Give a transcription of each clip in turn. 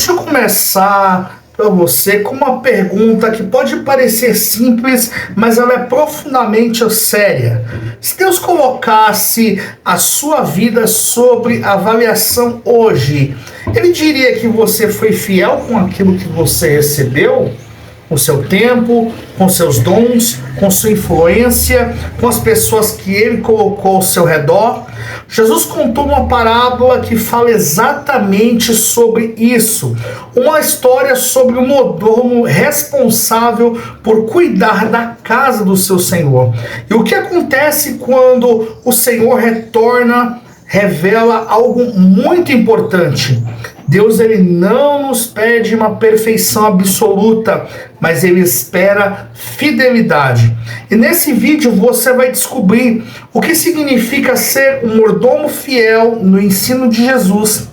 Deixa eu começar para você com uma pergunta que pode parecer simples, mas ela é profundamente séria. Se Deus colocasse a sua vida sobre avaliação hoje, Ele diria que você foi fiel com aquilo que você recebeu? Com seu tempo, com seus dons, com sua influência, com as pessoas que Ele colocou ao seu redor? Jesus contou uma parábola que fala exatamente sobre isso. Uma história sobre o mordomo responsável por cuidar da casa do seu Senhor. E o que acontece quando o Senhor retorna, revela algo muito importante. Deus, ele não nos pede uma perfeição absoluta, mas ele espera fidelidade. E nesse vídeo você vai descobrir o que significa ser um mordomo fiel no ensino de Jesus.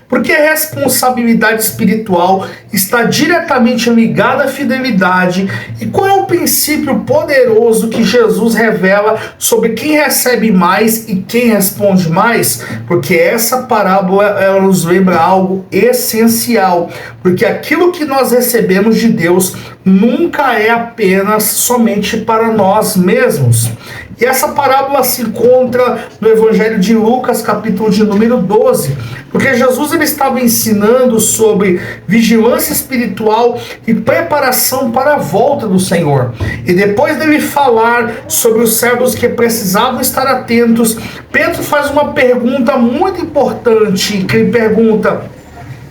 Porque a responsabilidade espiritual está diretamente ligada à fidelidade. E qual é o princípio poderoso que Jesus revela sobre quem recebe mais e quem responde mais? Porque essa parábola ela nos lembra algo essencial. Porque aquilo que nós recebemos de Deus nunca é apenas somente para nós mesmos. E essa parábola se encontra no Evangelho de Lucas, capítulo de número 12, porque Jesus ele estava ensinando sobre vigilância espiritual e preparação para a volta do Senhor. E depois dele falar sobre os servos que precisavam estar atentos, Pedro faz uma pergunta muito importante, que ele pergunta: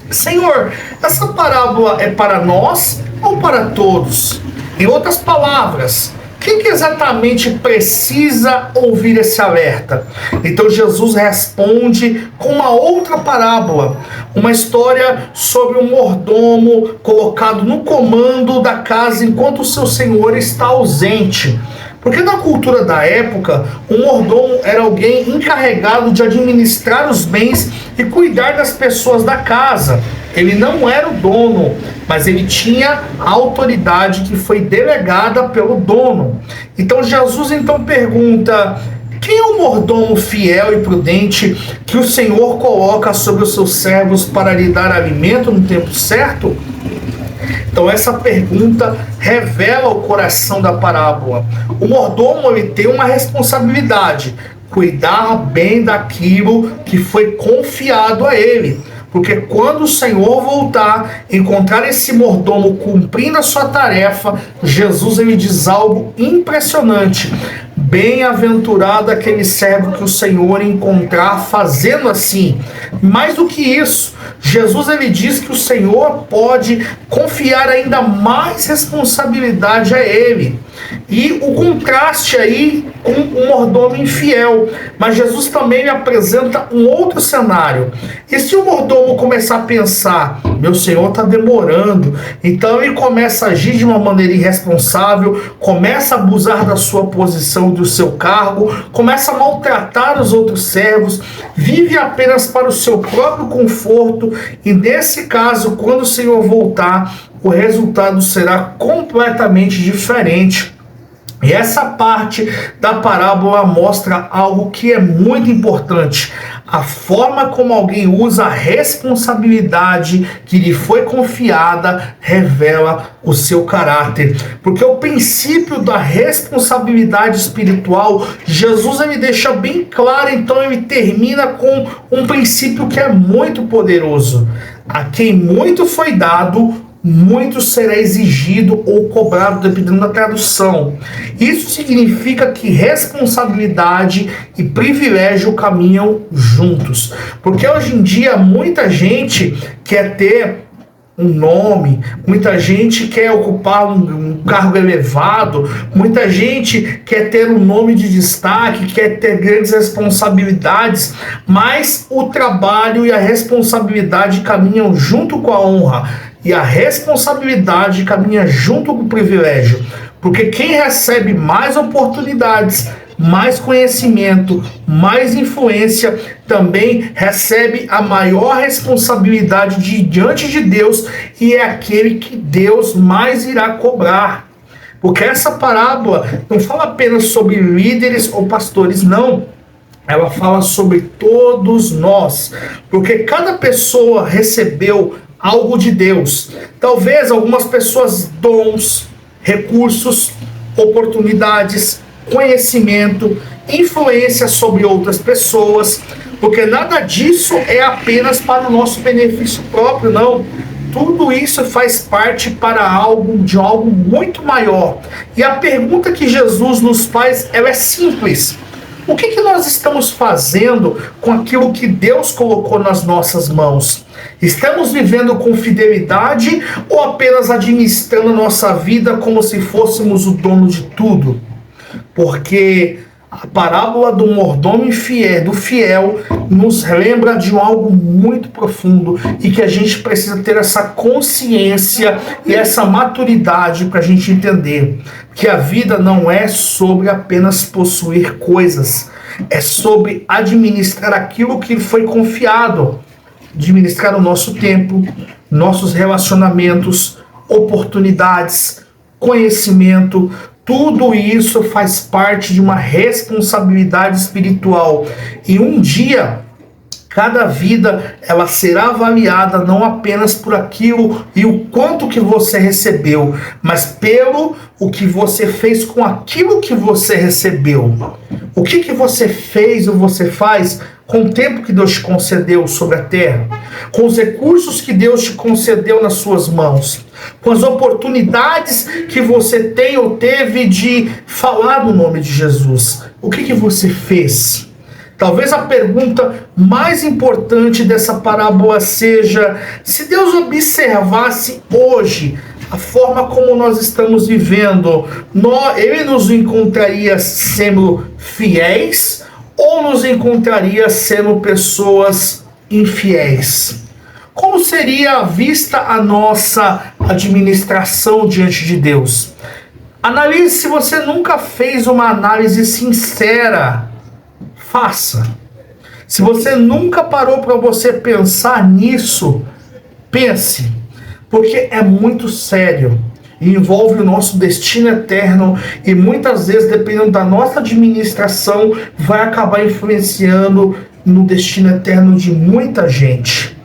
Senhor, essa parábola é para nós ou para todos? Em outras palavras, quem que exatamente precisa ouvir esse alerta? Então Jesus responde com uma outra parábola, uma história sobre um mordomo colocado no comando da casa enquanto o seu senhor está ausente. Porque na cultura da época, um mordomo era alguém encarregado de administrar os bens e cuidar das pessoas da casa. Ele não era o dono, mas ele tinha a autoridade que foi delegada pelo dono. Então Jesus pergunta: quem é o mordomo fiel e prudente que o Senhor coloca sobre os seus servos para lhe dar alimento no tempo certo? Então essa pergunta revela o coração da parábola. O mordomo ele tem uma responsabilidade: cuidar bem daquilo que foi confiado a ele. Porque quando o Senhor voltar, encontrar esse mordomo cumprindo a sua tarefa, Jesus ele diz algo impressionante: bem-aventurado aquele servo que o Senhor encontrar fazendo assim. Mais do que isso, Jesus ele diz que o Senhor pode confiar ainda mais responsabilidade a ele. E o contraste aí com um mordomo infiel. Mas Jesus também me apresenta um outro cenário. E se o mordomo começar a pensar: meu senhor está demorando, então ele começa a agir de uma maneira irresponsável, começa a abusar da sua posição, do seu cargo, começa a maltratar os outros servos, vive apenas para o seu próprio conforto, e nesse caso, quando o Senhor voltar, o resultado será completamente diferente. E essa parte da parábola mostra algo que é muito importante: a forma como alguém usa a responsabilidade que lhe foi confiada revela o seu caráter. Porque o princípio da responsabilidade espiritual, Jesus ele deixa bem claro, então ele termina com um princípio que é muito poderoso: a quem muito foi dado, muito será exigido ou cobrado, dependendo da tradução. Isso significa que responsabilidade e privilégio caminham juntos. Porque hoje em dia muita gente quer ter um nome, muita gente quer ocupar um cargo elevado, muita gente quer ter um nome de destaque, quer ter grandes responsabilidades, mas o trabalho e a responsabilidade caminham junto com a honra. E a responsabilidade caminha junto com o privilégio. Porque quem recebe mais oportunidades, mais conhecimento, mais influência, também recebe a maior responsabilidade diante de Deus, e é aquele que Deus mais irá cobrar. Porque essa parábola não fala apenas sobre líderes ou pastores, não. Ela fala sobre todos nós. Porque cada pessoa recebeu algo de Deus. Talvez algumas pessoas dons, recursos, oportunidades, conhecimento, influência sobre outras pessoas, porque nada disso é apenas para o nosso benefício próprio, não. Tudo isso faz parte para algo muito maior. E a pergunta que Jesus nos faz, ela é simples. O que nós estamos fazendo com aquilo que Deus colocou nas nossas mãos? Estamos vivendo com fidelidade ou apenas administrando nossa vida como se fôssemos o dono de tudo? Porque a parábola do mordomo do fiel, nos lembra de algo muito profundo e que a gente precisa ter essa consciência e essa maturidade para a gente entender que a vida não é sobre apenas possuir coisas, é sobre administrar aquilo que foi confiado, administrar o nosso tempo, nossos relacionamentos, oportunidades, conhecimento. Tudo isso faz parte de uma responsabilidade espiritual. E um dia, cada vida, ela será avaliada não apenas por aquilo e o quanto que você recebeu, mas pelo o que você fez com aquilo que você recebeu. O que você fez ou você faz com o tempo que Deus te concedeu sobre a terra, com os recursos que Deus te concedeu nas suas mãos, com as oportunidades que você tem ou teve de falar no nome de Jesus. O que você fez? Talvez a pergunta mais importante dessa parábola seja: se Deus observasse hoje a forma como nós estamos vivendo, Ele nos encontraria sendo fiéis ou nos encontraria sendo pessoas infiéis? Como seria vista a nossa administração diante de Deus? Analise. Se você nunca fez uma análise sincera, faça. Se você nunca parou para você pensar nisso, pense, porque é muito sério. Envolve o nosso destino eterno e muitas vezes, dependendo da nossa administração, vai acabar influenciando no destino eterno de muita gente.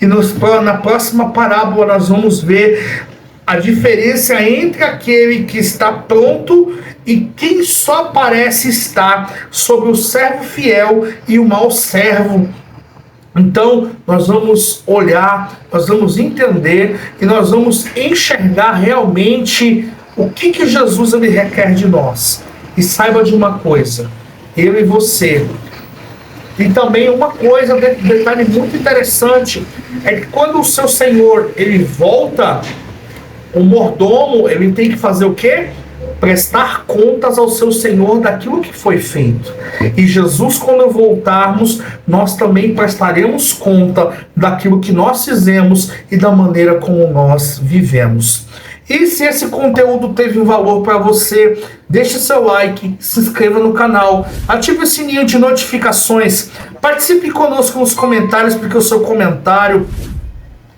E na próxima parábola nós vamos ver a diferença entre aquele que está pronto e quem só parece estar, sobre o servo fiel e o mau servo. Então, nós vamos olhar, nós vamos entender e nós vamos enxergar realmente o que Jesus ele requer de nós. E saiba de uma coisa, eu e você. E também uma coisa, detalhe muito interessante, é que quando o seu Senhor ele volta, o mordomo ele tem que fazer o quê? Prestar contas ao seu Senhor daquilo que foi feito. E Jesus, quando voltarmos, nós também prestaremos conta daquilo que nós fizemos e da maneira como nós vivemos. E se esse conteúdo teve um valor para você, deixe seu like, se inscreva no canal, ative o sininho de notificações, participe conosco nos comentários, porque o seu comentário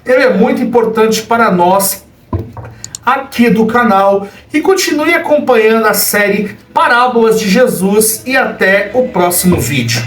ele é muito importante para nós aqui do canal, e continue acompanhando a série Parábolas de Jesus e até o próximo vídeo.